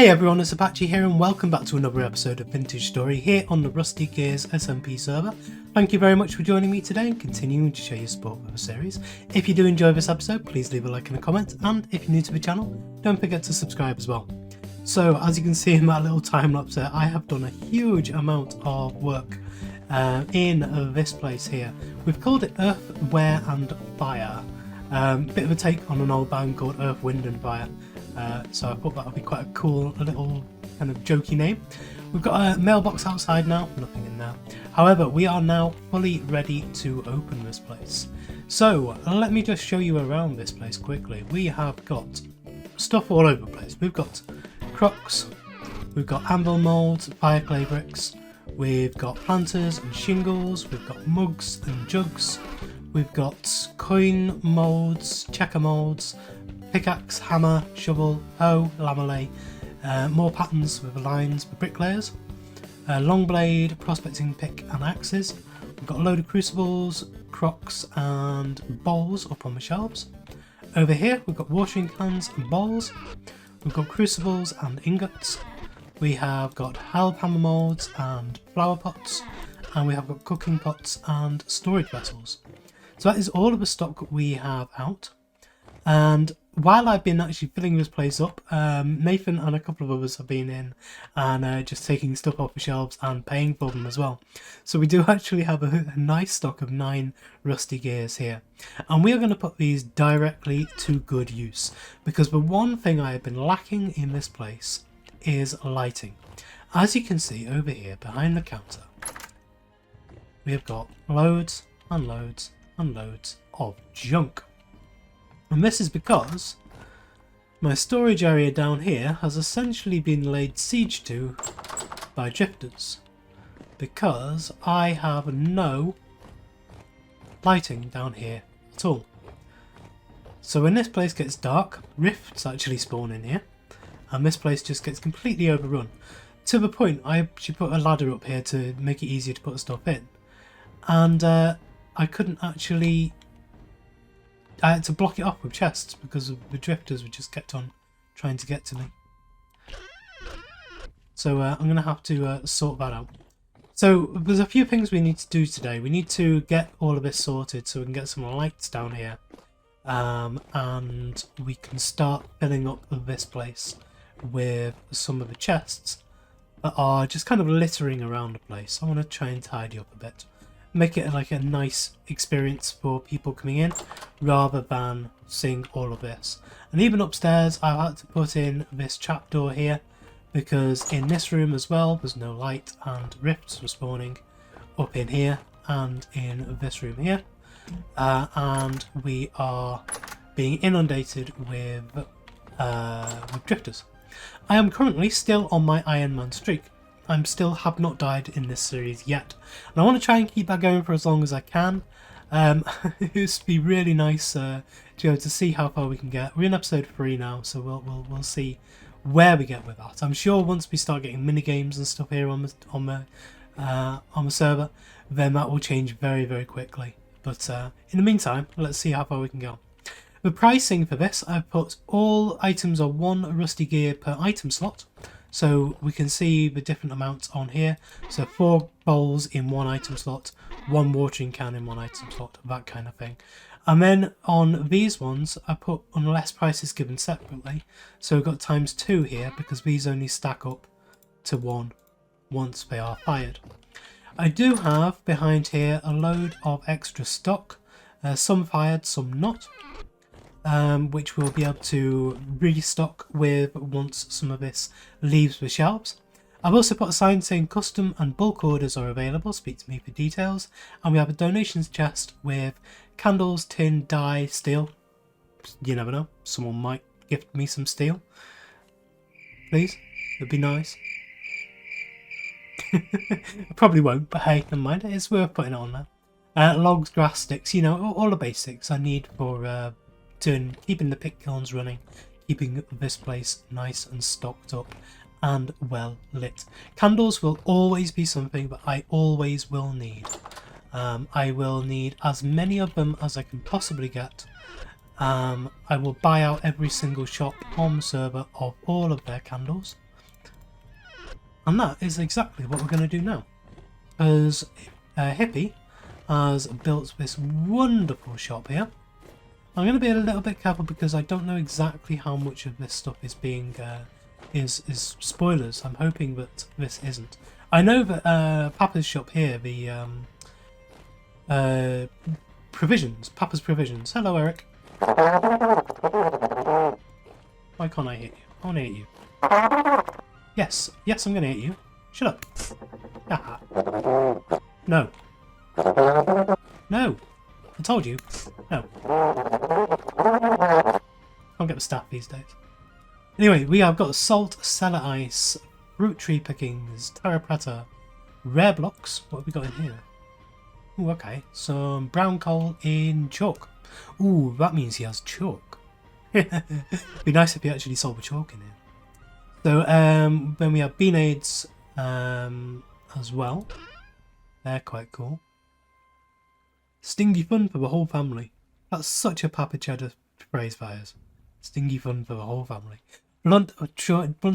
Hey everyone, it's Apache here and welcome back to another episode of Vintage Story here on the Rusty Gears SMP server. Thank you very much for joining me today and continuing to show your support for the series. If you do enjoy this episode, please leave a like and a comment, and if you're new to the channel, don't forget to subscribe as well. So as you can see in that little time lapse there, I have done a huge amount of work in this place here. We've called it Earth, Wear and Fire. Bit of a take on an old band called Earth, Wind and Fire. So I thought that would be quite a cool little kind of jokey name. We've got a mailbox outside now, nothing in there. However, we are now fully ready to open this place. So let me just show you around this place quickly. We have got stuff all over the place. We've got crocks, we've got anvil molds, fire clay bricks, we've got planters and shingles, we've got mugs and jugs, we've got coin molds, checker molds, pickaxe, hammer, shovel, hoe, lamellay, more patterns with lines for bricklayers, long blade, prospecting pick and axes. We've got a load of crucibles, crocks and bowls up on the shelves. Over here we've got watering cans and bowls. We've got crucibles and ingots. We have got halb hammer moulds and flower pots, and we have got cooking pots and storage vessels. So that is all of the stock we have out. And while I've been actually filling this place up, Nathan and a couple of others have been in and just taking stuff off the shelves and paying for them as well. So we do actually have a nice stock of 9 rusty gears here. And we are going to put these directly to good use, because the one thing I have been lacking in this place is lighting. As you can see over here behind the counter, we have got loads and loads and loads of junk. And this is because my storage area down here has essentially been laid siege to by drifters, because I have no lighting down here at all. So when this place gets dark, rifts actually spawn in here, and this place just gets completely overrun, to the point I actually put a ladder up here to make it easier to put stuff in, and I couldn't actually... I had to block it off with chests because the drifters were just kept on trying to get to me. So I'm going to have to sort that out. So there's a few things we need to do today. We need to get all of this sorted so we can get some lights down here. And we can start filling up this place with some of the chests that are just kind of littering around the place. I want to try and tidy up a bit. Make it like a nice experience for people coming in, rather than seeing all of this. And even upstairs I've had to put in this trapdoor here, because in this room as well there's no light and rifts were spawning up in here and in this room here. And we are being inundated with drifters. I am currently still on my Iron Man streak. I still have not died in this series yet, and I want to try and keep that going for as long as I can. It would be really nice to be able to see how far we can get. We're in episode 3 now, so we'll see where we get with that. I'm sure once we start getting mini games and stuff here on the server, then that will change very, very quickly. But in the meantime, let's see how far we can go. The pricing for this, I've put all items are 1 rusty gear per item slot. So we can see the different amounts on here. So 4 bowls in 1 item slot, 1 watering can in 1 item slot, that kind of thing. And then on these ones, I put unless price is given separately. So we've got ×2 here, because these only stack up to 1 once they are fired. I do have behind here a load of extra stock, some fired, some not. Which we'll be able to restock with once some of this leaves the shelves. I've also put a sign saying custom and bulk orders are available, speak to me for details. And we have a donations chest with candles, tin, dye, steel. You never know, someone might gift me some steel. Please, it'd be nice. I probably won't, but hey, never mind, it's worth putting it on there. Logs, grass, sticks, you know, all the basics I need for keeping the pick kilns running, keeping this place nice and stocked up and well lit. Candles will always be something that I always will need. I will need as many of them as I can possibly get. I will buy out every single shop on the server of all of their candles. And that is exactly what we're going to do now. Because Hippie has built this wonderful shop here. I'm going to be a little bit careful because I don't know exactly how much of this stuff is being is spoilers. I'm hoping that this isn't. I know that Papa's shop here, the provisions, Papa's Provisions. Hello, Eric. Why can't I hit you? I want to hit you. Yes, yes, I'm going to hit you. Shut up. Haha. No. No. I told you. No. Can't get the staff these days. Anyway, we have got salt, cellar ice, fruit tree pickings, terra preta, rare blocks. What have we got in here? Ooh, okay. Some brown coal in chalk. Ooh, that means he has chalk. It'd be nice if he actually sold the chalk in here. So, then we have beanades as well. They're quite cool. Stingy fun for the whole family. That's such a Papa Cheddar phrase, fires. Stingy fun for the whole family. Blunt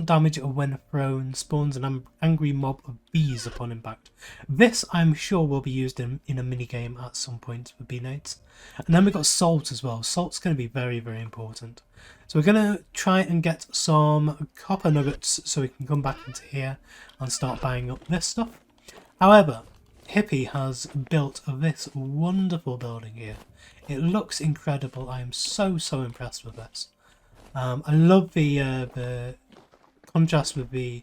damage when thrown spawns an angry mob of bees upon impact. This, I'm sure, will be used in a minigame at some point for beanades. And then we've got salt as well. Salt's going to be very, very important. So we're going to try and get some copper nuggets so we can come back into here and start buying up this stuff. However, Hippie has built this wonderful building here. It looks incredible. I am so impressed with this. I love the contrast with the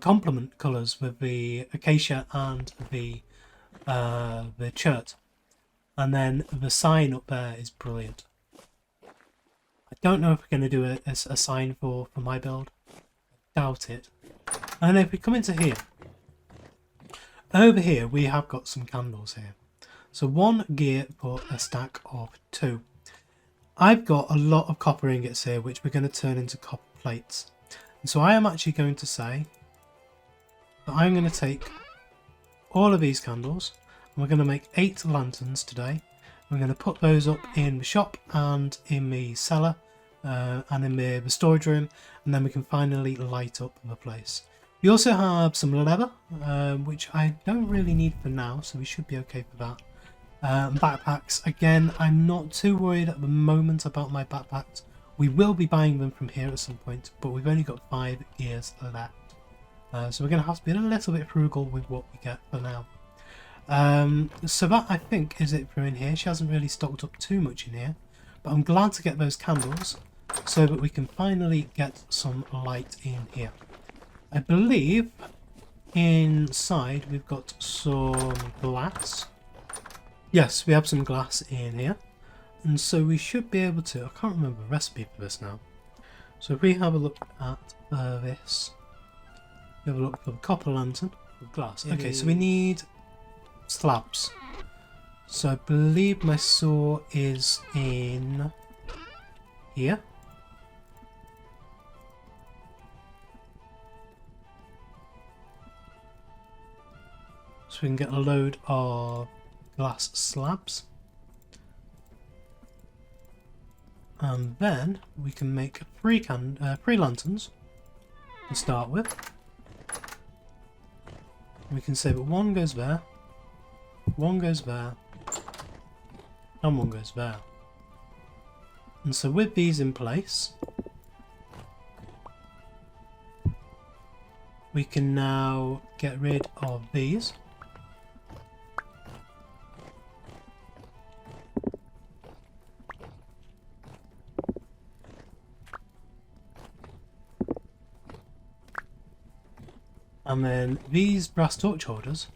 complement colours with the acacia and the chert, and then the sign up there is brilliant. I don't know if we're going to do a sign for my build. Doubt it. And if we come into here, over here we have got some candles here. So 1 gear for a stack of 2. I've got a lot of copper ingots here which we're going to turn into copper plates. And so I am actually going to say that I'm going to take all of these candles and we're going to make 8 lanterns today. We're going to put those up in the shop and in the cellar and in the storage room, and then we can finally light up the place. We also have some leather, which I don't really need for now, so we should be okay for that. Backpacks, again, I'm not too worried at the moment about my backpacks. We will be buying them from here at some point, but we've only got 5 gears left. So we're going to have to be a little bit frugal with what we get for now. So that, I think, is it for in here. She hasn't really stocked up too much in here, but I'm glad to get those candles so that we can finally get some light in here. I believe inside we've got some glass. Yes, we have some glass in here, and so we should be able to, I can't remember the recipe for this now. So if we have a look at this, we have a look for the copper lantern with glass. Okay, so we need slabs. So I believe my saw is in here. So we can get a load of glass slabs, and then we can make 3 lanterns to start with. We can say that 1 goes there, 1 goes there, and 1 goes there. And so with these in place, we can now get rid of these. And then these brass torch holders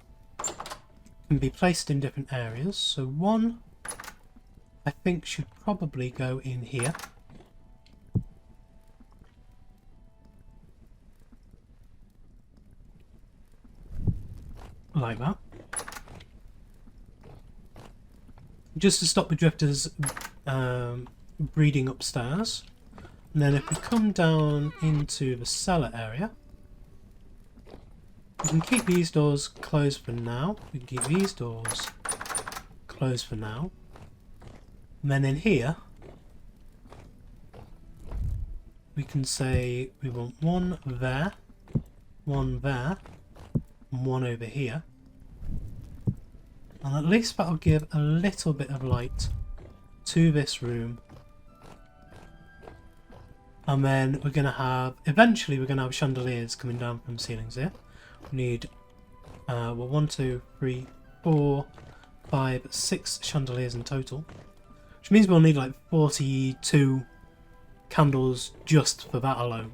can be placed in different areas. So 1, I think, should probably go in here. Like that. Just to stop the drifters breeding upstairs. And then if we come down into the cellar area, we can keep these doors closed for now. We can keep these doors closed for now. And then in here, we can say we want 1 there, one there, and one over here. And at least that'll give a little bit of light to this room. And then we're going to have, eventually we're going to have chandeliers coming down from ceilings here. We need, well, 1, 2, 3, 4, 5, 6 chandeliers in total. Which means we'll need like 42 candles just for that alone.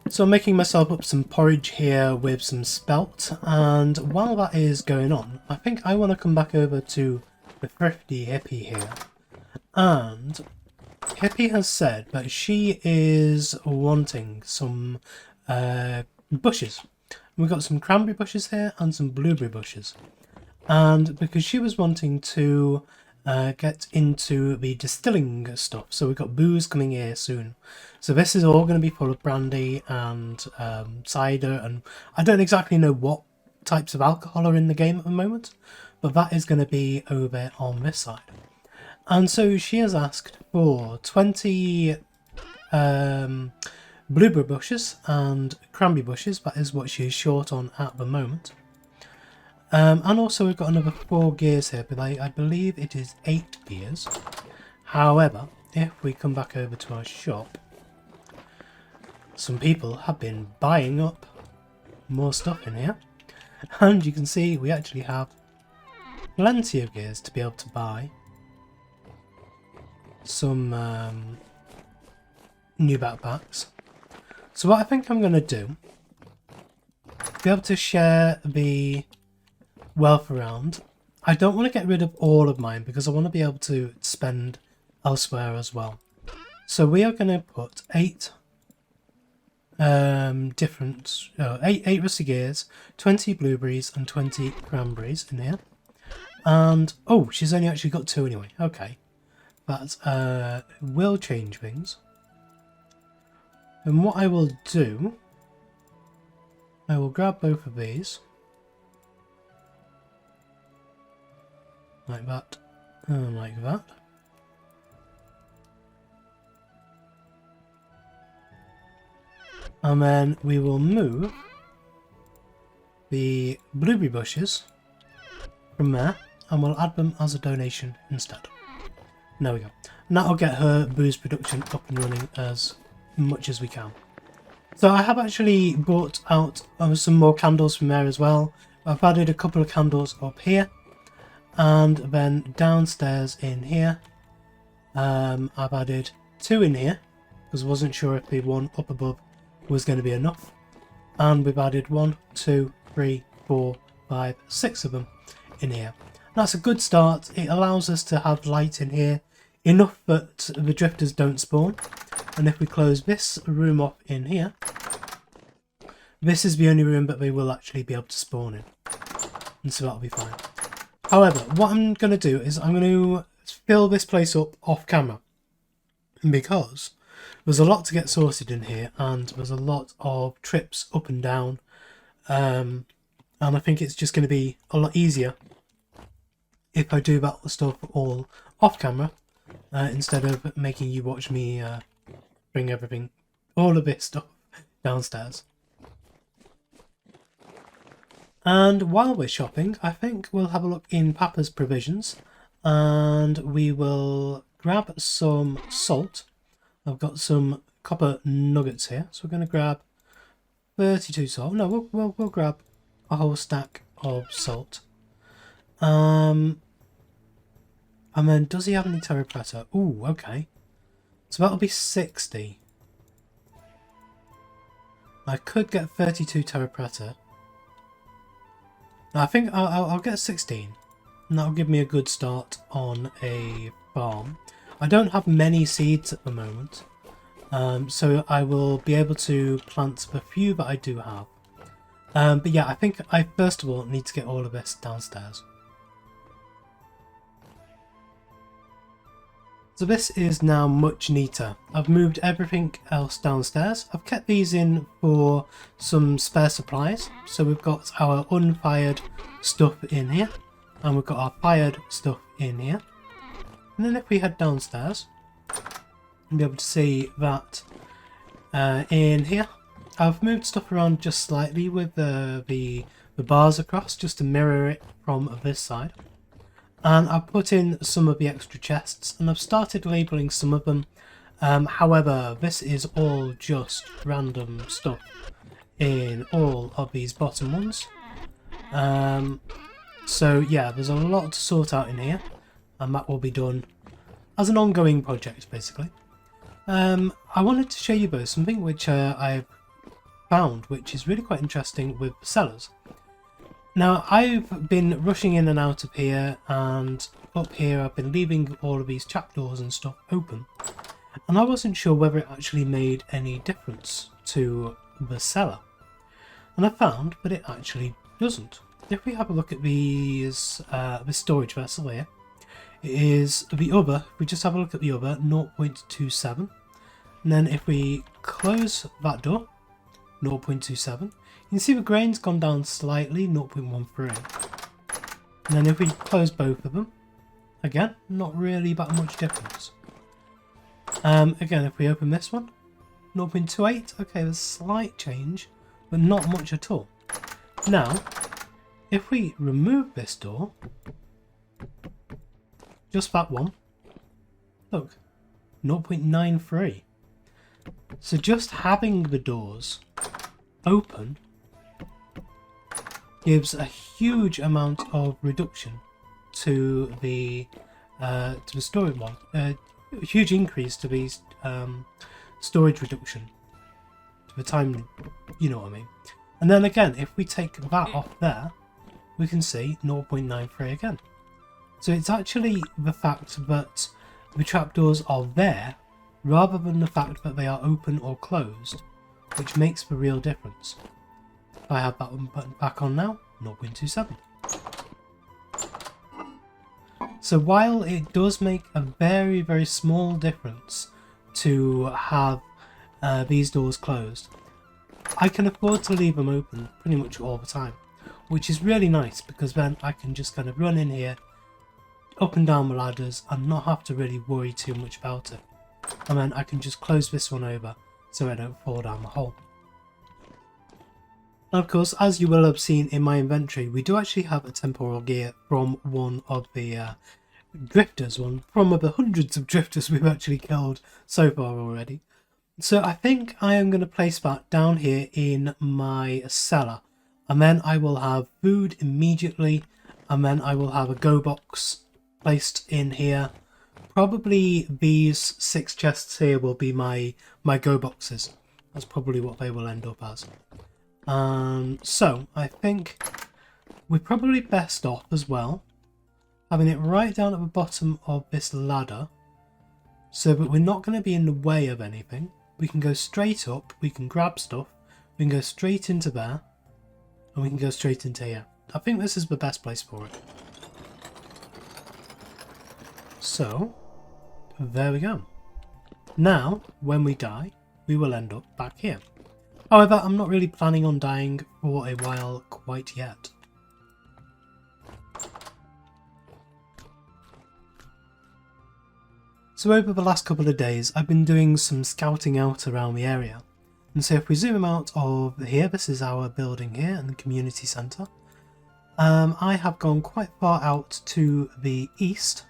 So I'm making myself up some porridge here with some spelt. And while that is going on, I think I want to come back over to the thrifty hippie here. And Hippie has said that she is wanting some bushes. We've got some cranberry bushes here and some blueberry bushes. And because she was wanting to get into the distilling stuff, so we've got booze coming here soon. So this is all going to be full of brandy and cider, and I don't exactly know what types of alcohol are in the game at the moment, but that is going to be over on this side. And so she has asked for 20 blueberry bushes and cranberry bushes. That is what she is short on at the moment. And also we've got another 4 gears here, but I believe it is 8 gears. However, if we come back over to our shop, some people have been buying up more stuff in here. And you can see we actually have plenty of gears to be able to buy some new backpacks. So what I think I'm going to do, be able to share the wealth around. I don't want to get rid of all of mine because I want to be able to spend elsewhere as well. So we are going to put 8 8 rusty gears, 20 blueberries and 20 cranberries in here. And oh, she's only actually got 2 anyway. Okay. That will change things. And what I will do, I will grab both of these. Like that. And like that. And then we will move the blueberry bushes from there and we'll add them as a donation instead. There we go. And that'll get her booze production up and running as much as we can. So I have actually brought out some more candles from there as well. I've added a couple of candles up here. And then downstairs in here, I've added 2 in here. Because I wasn't sure if the one up above was going to be enough. And we've added 1, 2, 3, 4, 5, 6 of them in here. That's a good start. It allows us to have light in here. Enough that the drifters don't spawn. And if we close this room off in here, this is the only room that they will actually be able to spawn in. And so that'll be fine. However, what I'm going to do is I'm going to fill this place up off camera. Because there's a lot to get sorted in here. And there's a lot of trips up and down. And I think it's just going to be a lot easier if I do that stuff all off camera. Instead of making you watch me bring everything, all of this stuff downstairs. And while we're shopping, I think we'll have a look in Papa's provisions and we will grab some salt. I've got some copper nuggets here, so we're going to grab 32 salt. No, we'll grab a whole stack of salt. And then, does he have any terrapreta? Ooh, okay. So that'll be 60. I could get 32 terrapreta. I think I'll get 16. And that'll give me a good start on a farm. I don't have many seeds at the moment. So I will be able to plant the few that I do have. But yeah, I think I first of all need to get all of this downstairs. So this is now much neater. I've moved everything else downstairs. I've kept these in for some spare supplies. So we've got our unfired stuff in here. And we've got our fired stuff in here. And then if we head downstairs, you'll be able to see that in here, I've moved stuff around just slightly with the bars across just to mirror it from this side. And I've put in some of the extra chests and I've started labelling some of them. However, this is all just random stuff in all of these bottom ones. So yeah, there's a lot to sort out in here, and that will be done as an ongoing project basically. I wanted to show you both something which I've found which is really quite interesting with the cellars. Now I've been rushing in and out of here, and up here I've been leaving all of these trapdoors and stuff open, and I wasn't sure whether it actually made any difference to the cellar, and I found that it actually doesn't. If we have a look at these, this storage vessel here, it is the other, if we just have a look at the other, 0.27, and then if we close that door, 0.27, you can see the grain's gone down slightly, 0.13, and then if we close both of them, again, not really that much difference. Again, if we open this one, 0.28, okay, there's a slight change, but not much at all. Now, if we remove this door, just that one, look, 0.93. So just having the doors open gives a huge amount of reduction to the storage one. A huge increase to the storage reduction to the time, you know what I mean. And then again, if we take that off there, we can see 0.93 again. So it's actually the fact that the trapdoors are there rather than the fact that they are open or closed, which makes the real difference. If I have that one button back on now, 0.27. So while it does make a very, very small difference to have these doors closed, I can afford to leave them open pretty much all the time, which is really nice because then I can just kind of run in here, up and down the ladders, and not have to really worry too much about it. And then I can just close this one over so I don't fall down the hole. Now, of course, as you will have seen in my inventory, we do actually have a temporal gear from one of the drifters, from the hundreds of drifters we've actually killed so far already. So I think I am going to place that down here in my cellar, and then I will have food immediately, and then I will have a go box placed in here. Probably these 6 chests here will be my go boxes. That's probably what they will end up as. So I think we're probably best off as well having it right down at the bottom of this ladder, so that we're not going to be in the way of anything. We can go straight up, we can grab stuff, we can go straight into there, and we can go straight into here. I think this is the best place for it. So, there we go. Now, when we die, we will end up back here. However, I'm not really planning on dying for a while quite yet. So over the last couple of days, I've been doing some scouting out around the area. And so if we zoom out of here, this is our building here and the community centre. I have gone quite far out to the east,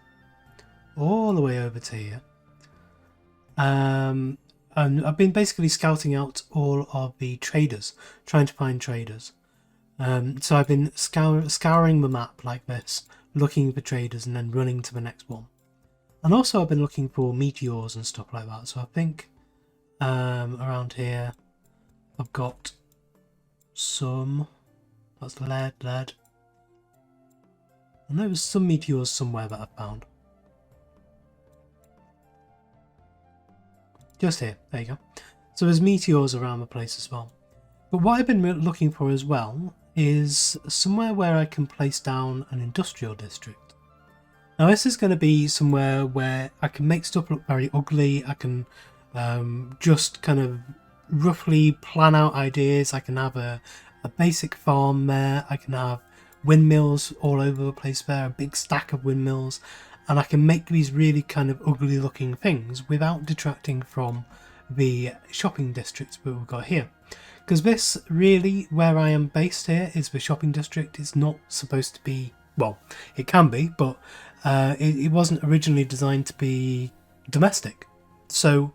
all the way over to here. And I've been basically scouting out all of the traders, trying to find traders. So I've been scouring the map like this, looking for traders and then running to the next one. And also I've been looking for meteors and stuff like that. So I think around here I've got some, that's lead. I know there's some meteors somewhere that I found. Just here, there you go. So there's meteors around the place as well. But what I've been looking for as well is somewhere where I can place down an industrial district. Now this is going to be somewhere where I can make stuff look very ugly. I can just kind of roughly plan out ideas. I can have a basic farm there. I can have windmills all over the place there, a big stack of windmills. And I can make these really kind of ugly looking things without detracting from the shopping district that we've got here. Because this really, where I am based here, is the shopping district. It's not supposed to be, well, it can be, but it wasn't originally designed to be domestic. So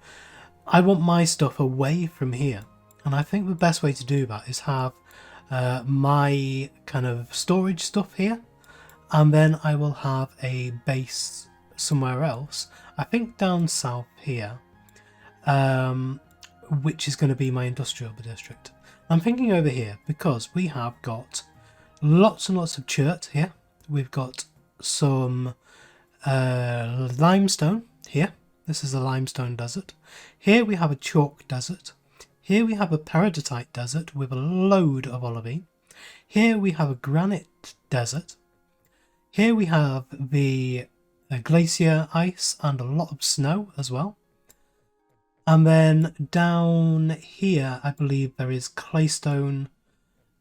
I want my stuff away from here. And I think the best way to do that is have my kind of storage stuff here. And then I will have a base somewhere else. I think down south here. Which is going to be my industrial district. I'm thinking over here because we have got lots and lots of chert here. We've got some limestone here. This is a limestone desert. Here we have a chalk desert. Here we have a peridotite desert with a load of olivine. Here we have a granite desert. Here we have the glacier ice and a lot of snow as well. And then down here, I believe there is claystone,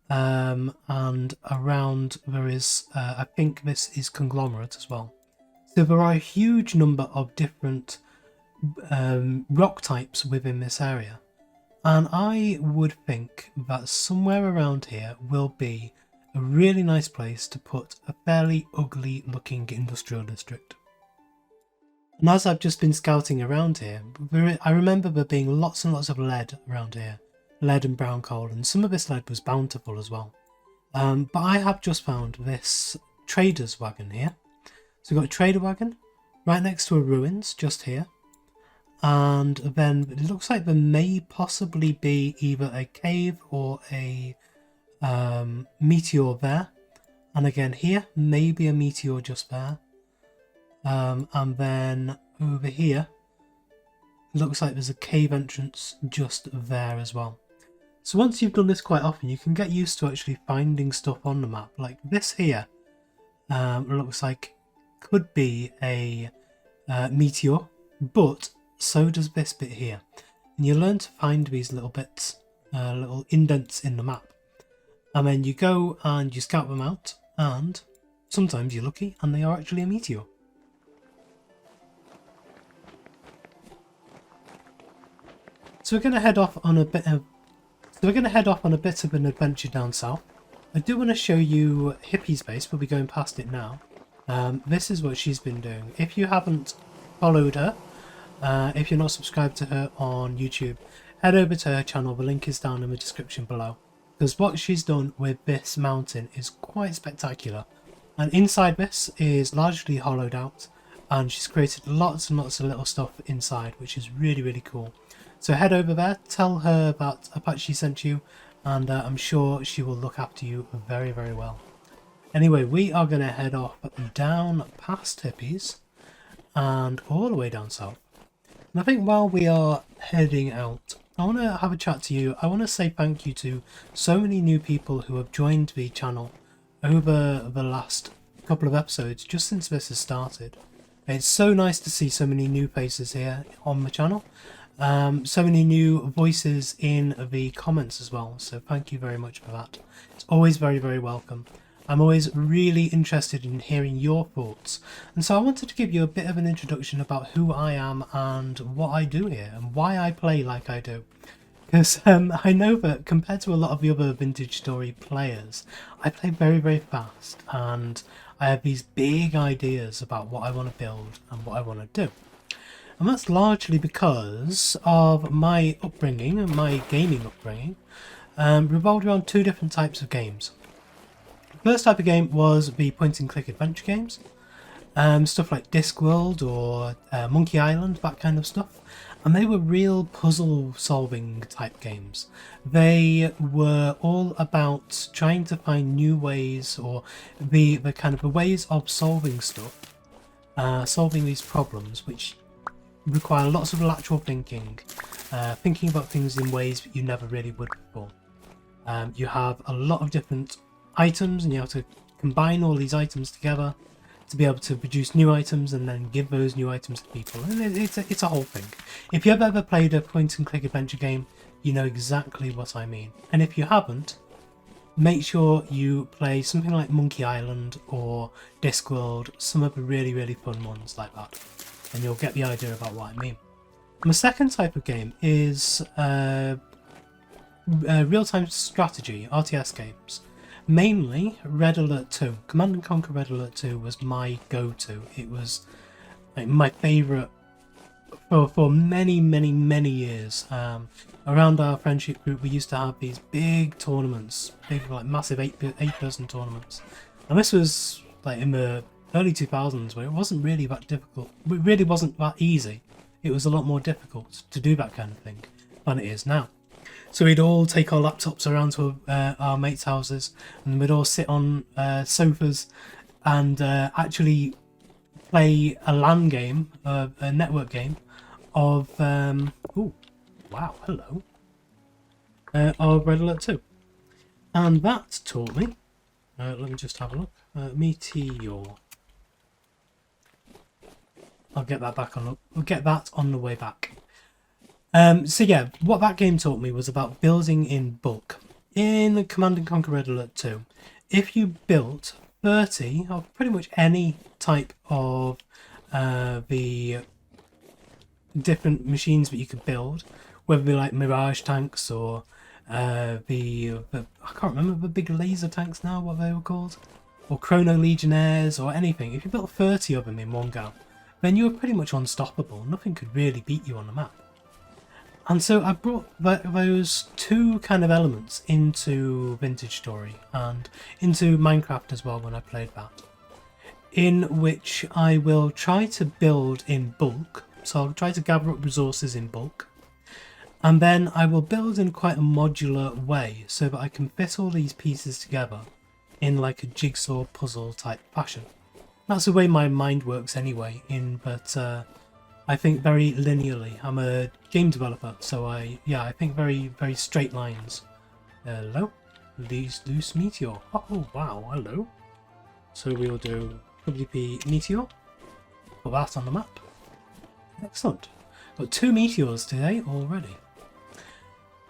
and around there is, I think this is conglomerate as well. So there are a huge number of different rock types within this area. And I would think that somewhere around here will be a really nice place to put a fairly ugly looking industrial district. And as I've just been scouting around here, I remember there being lots and lots of lead around here. Lead and brown coal, and some of this lead was bountiful as well. But I have just found this trader's wagon here. So we've got a trader wagon right next to a ruins just here. And then it looks like there may possibly be either a cave or a meteor there. And again here, maybe a meteor just there. And then over here, it looks like there's a cave entrance just there as well. So once you've done this quite often, you can get used to actually finding stuff on the map. Like this here, looks like could be a meteor, but so does this bit here. And you learn to find these little bits, little indents in the map. And then you go and you scout them out, and sometimes you're lucky and they are actually a meteor. So we're going to head off on a bit of an adventure down south. I do want to show you Hippies Base. We'll be going past it now. This is what she's been doing. If you haven't followed her, if you're not subscribed to her on YouTube, head over to her channel. The link is down in the description below. Because what she's done with this mountain is quite spectacular. And inside this is largely hollowed out. And she's created lots and lots of little stuff inside, which is really, really cool. So head over there, tell her that Apache sent you, and I'm sure she will look after you very, very well. Anyway, we are going to head off down past Hippies and all the way down south. And I think while we are heading out, I want to have a chat to you. I want to say thank you to so many new people who have joined the channel over the last couple of episodes, just since this has started. It's so nice to see so many new faces here on the channel. So many new voices in the comments as well, so thank you very much for that. It's always very, very welcome. I'm always really interested in hearing your thoughts, and so I wanted to give you a bit of an introduction about who I am and what I do here and why I play like I do. Because I know that compared to a lot of the other vintage story players, I play very, very fast, and I have these big ideas about what I want to build and what I want to do. And that's largely because of my upbringing and my gaming upbringing revolved around two different types of games. The first type of game was the point and click adventure games, stuff like Discworld or Monkey Island, that kind of stuff. And they were real puzzle solving type games. They were all about trying to find new ways, or the kind of the ways of solving stuff, solving these problems, which require lots of lateral thinking, thinking about things in ways that you never really would before. You have a lot of different items and you have to combine all these items together to be able to produce new items and then give those new items to people. And it's a whole thing. If you've ever played a point and click adventure game, you know exactly what I mean. And if you haven't, make sure you play something like Monkey Island or Discworld, some of the really, really fun ones like that. And you'll get the idea about what I mean. And the second type of game is real-time strategy, RTS games. Mainly Red Alert 2. Command & Conquer Red Alert 2 was my go-to. It was like my favourite for many, many, many years. Around our friendship group, we used to have these big tournaments, big, like, massive eight-person tournaments. And this was like in the early 2000s, where it wasn't really that difficult. It really wasn't that easy. It was a lot more difficult to do that kind of thing than it is now. So we'd all take our laptops around to our mates' houses, and we'd all sit on sofas and actually play a LAN game, a network game of oh wow, hello, of Red Alert 2, and that taught me. Let me just have a look. Meteor. I'll get that back on. We'll get that on the way back. So yeah, what that game taught me was about building in bulk. In Command & Conquer Red Alert 2, if you built 30 of pretty much any type of the different machines that you could build, whether they be like Mirage tanks or I can't remember the big laser tanks now, what they were called, or Chrono Legionnaires or anything. If you built 30 of them in one go, then you were pretty much unstoppable. Nothing could really beat you on the map. And so I brought those two kind of elements into Vintage Story and into Minecraft as well when I played that, in which I will try to build in bulk. So I'll try to gather up resources in bulk, and then I will build in quite a modular way so that I can fit all these pieces together in like a jigsaw puzzle type fashion. That's the way my mind works anyway, in that I think very linearly. I'm a game developer, so I think very, very straight lines. Hello? Loose Meteor. Oh, wow, hello. So we'll do WP Meteor. Put that on the map. Excellent. Got 2 meteors today already.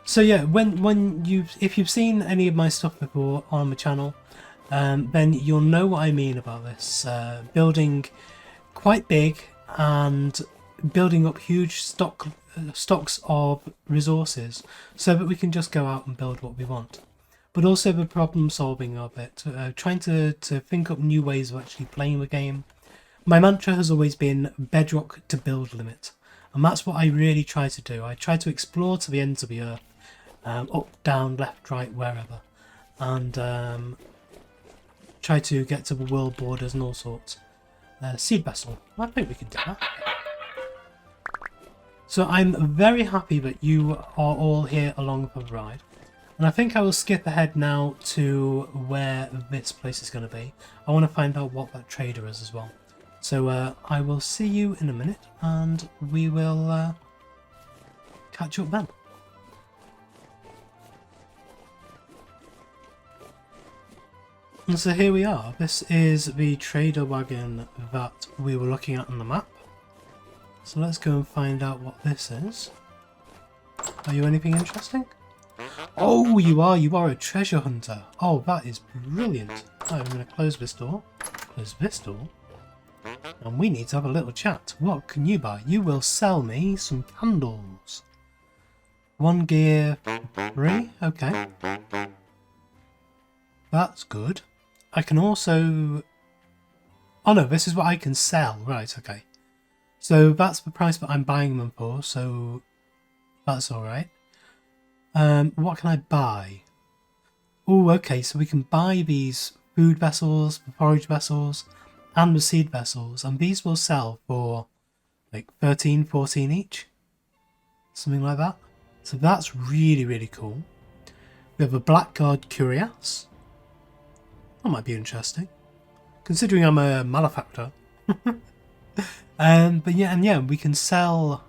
So yeah, if you've seen any of my stuff before on the channel, then you'll know what I mean about this. Building quite big and building up huge stocks of resources so that we can just go out and build what we want. But also the problem solving of it, trying to think up new ways of actually playing the game. My mantra has always been bedrock to build limit, and that's what I really try to do. I try to explore to the ends of the earth, up, down, left, right, wherever, and try to get to the world borders and all sorts. Seed vessel, I think we can do that. So I'm very happy that you are all here along for the ride. And I think I will skip ahead now to where this place is going to be. I want to find out what that trader is as well. So I will see you in a minute, and we will catch up then. And so here we are. This is the trader wagon that we were looking at on the map. So let's go and find out what this is. Are you anything interesting? Oh, you are a treasure hunter. Oh, that is brilliant. Right, I'm going to close this door. Close this door. And we need to have a little chat. What can you buy? You will sell me some candles. 1 gear 3. Okay. That's good. I can also... Oh no, this is what I can sell. Right, okay. So that's the price that I'm buying them for, so that's alright. What can I buy? Oh, okay, so we can buy these food vessels, the forage vessels, and the seed vessels, and these will sell for like 13, 14 each. Something like that. So that's really, really cool. We have a Blackguard Curious. That might be interesting, considering I'm a malefactor. But yeah, we can sell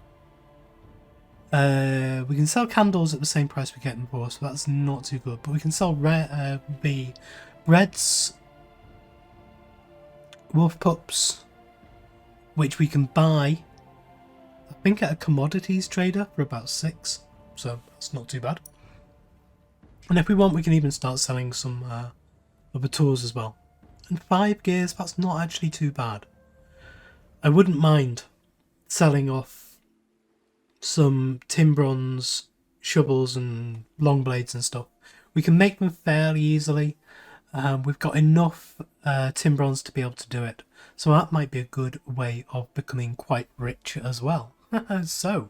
candles at the same price we get them for, so that's not too good. But we can sell the breads, wolf pups, which we can buy, I think, at a commodities trader for about 6, so that's not too bad. And if we want, we can even start selling some of the tools as well. And 5 gears, that's not actually too bad. I wouldn't mind selling off some timbrons, shovels and long blades and stuff. We can make them fairly easily. We've got enough timbrons to be able to do it. So that might be a good way of becoming quite rich as well. So,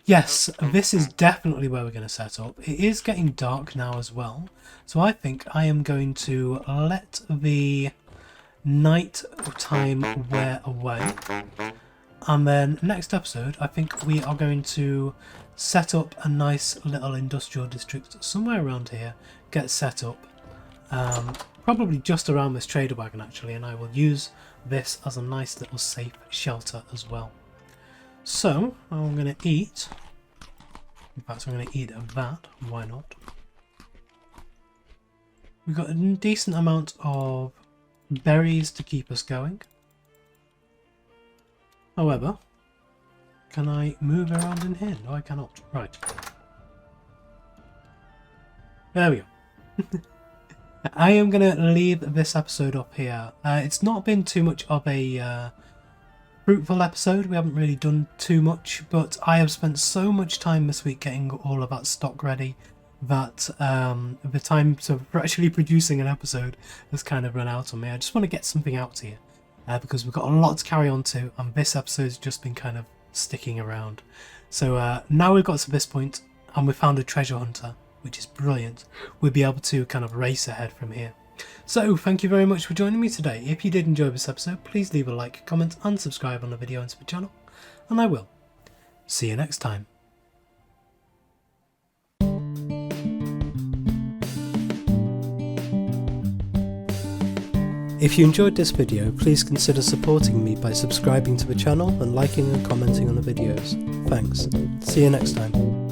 yes, this is definitely where we're going to set up. It is getting dark now as well. So I think I am going to let the night time wear away. And then next episode, I think we are going to set up a nice little industrial district somewhere around here. Get set up. Probably just around this trader wagon actually, and I will use this as a nice little safe shelter as well. So I'm going to eat. In fact, I'm going to eat that. Why not? We've got a decent amount of berries to keep us going. However, can I move around in here? No, I cannot. Right. There we go. I am going to leave this episode up here. It's not been too much of a fruitful episode. We haven't really done too much, but I have spent so much time this week getting all of that stock ready that the time for actually producing an episode has kind of run out on me. I just want to get something out here because we've got a lot to carry on to, and this episode's just been kind of sticking around. So now we've got to this point and we've found a treasure hunter, which is brilliant. We'll be able to kind of race ahead from here. So thank you very much for joining me today. If you did enjoy this episode, please leave a like, comment and subscribe on the video and to the channel, and I will see you next time. If you enjoyed this video, please consider supporting me by subscribing to the channel and liking and commenting on the videos. Thanks. See you next time.